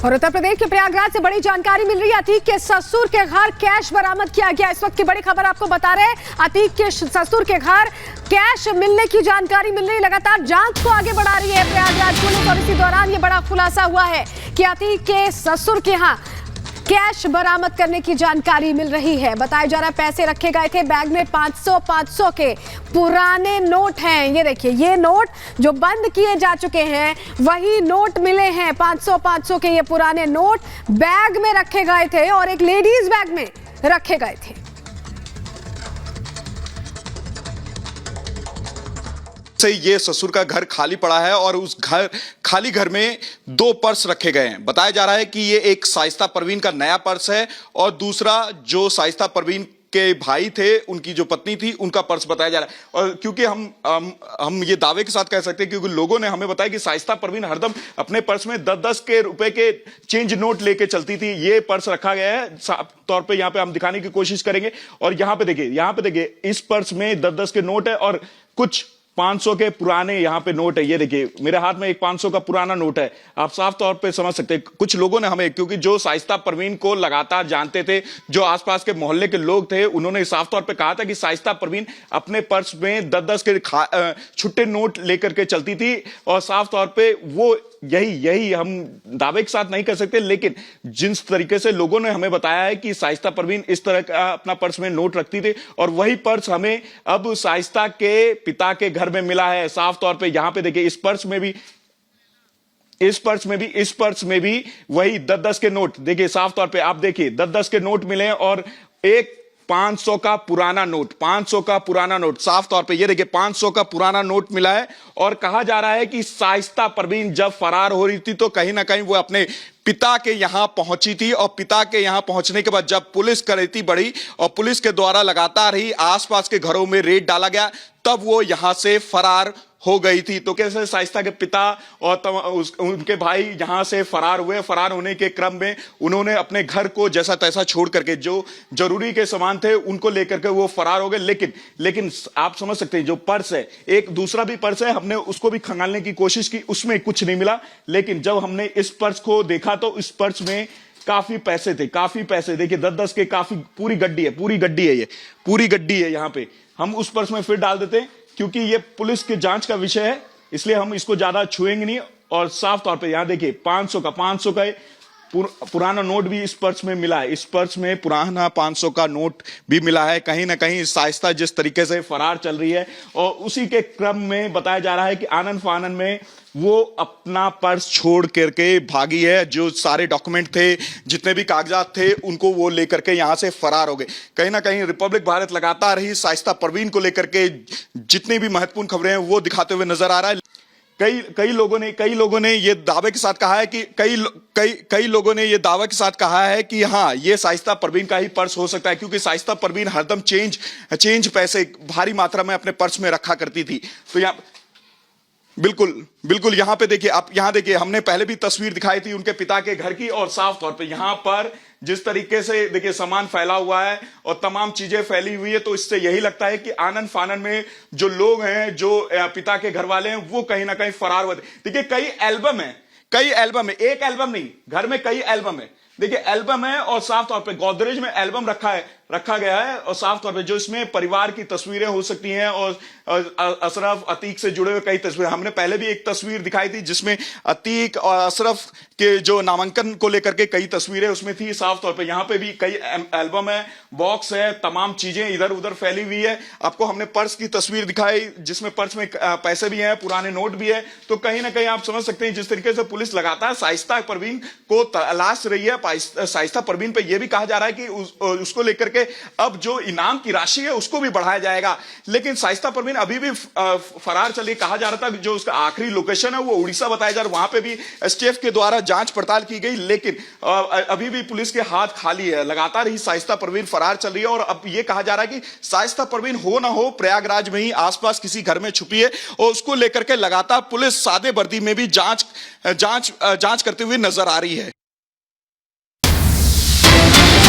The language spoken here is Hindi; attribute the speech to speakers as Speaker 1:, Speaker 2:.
Speaker 1: और उत्तर प्रदेश के प्रयागराज से बड़ी जानकारी मिल रही है। अतीक के ससुर के घर कैश बरामद किया गया। इस वक्त की बड़ी खबर आपको बता रहे हैं, अतीक के ससुर के घर कैश मिलने की जानकारी मिल रही है। लगातार जांच को आगे बढ़ा रही है प्रयागराज पुलिस और इसी दौरान ये बड़ा खुलासा हुआ है कि अतीक के ससुर के यहाँ कैश बरामद करने की जानकारी मिल रही है। बताया जा रहा है पैसे रखे गए थे बैग में, 500 के पुराने नोट हैं। ये देखिए, ये नोट जो बंद किए जा चुके हैं वही नोट मिले हैं। 500 के ये पुराने नोट बैग में रखे गए थे और एक लेडीज बैग में रखे गए थे।
Speaker 2: से ये ससुर का घर खाली पड़ा है और उस खाली घर में 2 पर्स रखे गए हैं। बताया जा रहा है कि ये एक शाइस्ता परवीन का नया पर्स है और दूसरा जो शाइस्ता परवीन के भाई थे, उनकी जो पत्नी थी, उनका पर्स बताया जा रहा है। और क्योंकि हम ये दावे के साथ कह सकते हैं क्योंकि लोगों ने हमें बताया कि शाइस्ता परवीन हरदम अपने पर्स में 10-10 के रुपए के चेंज नोट लेके चलती थी। ये पर्स रखा गया है, साफ तौर पे यहाँ पे हम दिखाने की कोशिश करेंगे। और यहाँ पे देखिए इस पर्स में 10-10 के नोट है और कुछ 500 के पुराने यहाँ पे नोट है। ये देखिए मेरे हाथ में एक 500 का पुराना नोट है। आप साफ तौर पे समझ सकते हैं, कुछ लोगों ने हमें, क्योंकि जो शाइस्ता परवीन को लगातार जानते थे, जो आसपास के मोहल्ले के लोग थे, उन्होंने साफ तौर पे कहा था कि शाइस्ता परवीन अपने पर्स में 10-10 के छुट्टे नोट लेकर के चलती थी। और साफ तौर पे वो यही हम दावे के साथ नहीं कर सकते, लेकिन जिस तरीके से लोगों ने हमें बताया है कि शाइस्ता परवीन इस तरह का अपना पर्स में नोट रखती थी और वही पर्स हमें अब शाइस्ता के पिता के घर में मिला है। साफ तौर पे यहां पे देखिए इस पर्स में भी वही 10-10 के नोट, देखिए साफ तौर पे आप देखिए 10-10 के नोट मिले और एक 500 का पुराना नोट साफ तौर पे ये देखिए 500 का पुराना नोट मिला है। और कहा जा रहा है कि शाइस्ता परवीन जब फरार हो रही थी तो कहीं ना कहीं वो अपने पिता के यहां पहुंची थी और पिता के यहां पहुंचने के बाद जब पुलिस करती बढ़ी और पुलिस के द्वारा लगातार ही आसपास के घरों में रेड डाला गया, तब वो यहां से फरार हो गई थी। तो कैसे शाइस्ता के पिता और उनके भाई यहां से फरार हुए। फरार होने के क्रम में उन्होंने अपने घर को जैसा तैसा छोड़ करके जो जरूरी के सामान थे उनको लेकर के वो फरार हो गए। लेकिन आप समझ सकते हैं, जो पर्स है, एक दूसरा भी पर्स है, हमने उसको भी खंगालने की कोशिश की, उसमें कुछ नहीं मिला। लेकिन जब हमने इस पर्स को देखा तो इस पर्स में काफी पैसे थे। देखिए 10-10 के काफी पूरी गड्डी है। यहाँ पे हम उस पर्स में फिर डाल देते हैं क्योंकि ये पुलिस के जांच का विषय है, इसलिए हम इसको ज्यादा छुएंगे नहीं। और साफ तौर पे यहां देखिए 500 का पुराना नोट भी इस पर्स में मिला है। इस पर्स में पुराना 500 का नोट भी मिला है। कहीं ना कहीं शाइस्ता जिस तरीके से फरार चल रही है और उसी के क्रम में बताया जा रहा है कि आनन फानन में वो अपना पर्स छोड़ करके भागी है। जो सारे डॉक्यूमेंट थे, जितने भी कागजात थे, उनको वो लेकर के यहां से फरार हो गए। कहीं ना कहीं रिपब्लिक भारत लगातार ही शाइस्ता परवीन को लेकर के जितनी भी महत्वपूर्ण खबरें हैं वो दिखाते हुए नजर आ रहा है। कई लोगों ने ये दावे के साथ कहा है कि कई लोगों ने ये दावा के साथ कहा है कि हाँ, ये शाइस्ता परवीन का ही पर्स हो सकता है क्योंकि शाइस्ता परवीन हरदम चेंज पैसे भारी मात्रा में अपने पर्स में रखा करती थी। तो यहाँ बिल्कुल यहाँ पे देखिए, आप यहाँ देखिए, हमने पहले भी तस्वीर दिखाई थी उनके पिता के घर की और साफ तौर पे यहाँ पर जिस तरीके से देखिए सामान फैला हुआ है और तमाम चीजें फैली हुई है, तो इससे यही लगता है कि आनन फानन में जो लोग हैं, जो पिता के घर वाले हैं, वो कहीं ना कहीं फरार हुए। देखिए कई एल्बम है, एक एल्बम नहीं, घर में कई एल्बम है। देखिए एल्बम है और साफ तौर पे गोदरेज में एल्बम रखा गया है और साफ तौर पे जो इसमें परिवार की तस्वीरें हो सकती हैं और अशरफ अतीक से जुड़े हुए कई तस्वीरें। हमने पहले भी एक तस्वीर दिखाई थी जिसमें अतीक और अशरफ के जो नामांकन को लेकर के कई तस्वीरें उसमें थी। साफ तौर पे यहाँ पे भी कई एल्बम है, बॉक्स है, तमाम चीजें इधर उधर फैली हुई है। आपको हमने पर्स की तस्वीर दिखाई जिसमें पर्स में पैसे भी हैं, पुराने नोट भी है। तो कहीं ना कहीं आप समझ सकते हैं जिस तरीके से पुलिस लगातार शाइस्ता परवीन को तलाश रही है। शाइस्ता परवीन पे यह भी कहा जा रहा है कि उसको लेकर के अब जो इनाम की राशि है उसको भी बढ़ाया जाएगा। लेकिन शाइस्ता परवीन अभी भी फरार चली। कहा जा रहा था जो उसका आखिरी लोकेशन है वो उड़ीसा बताया जा रहा है, वहां पे भी एसटीएफ के द्वारा जांच पड़ताल की गई, लेकिन अभी भी पुलिस के हाथ खाली है। लगातार ही शाइस्ता परवीन फरार चल रही है और अब यह कहा जा रहा है कि शाइस्ता परवीन हो ना हो प्रयागराज में ही आसपास किसी घर में छुपी है और उसको लेकर के लगातार पुलिस सादे वर्दी में भी जांच करते हुए नजर आ रही है।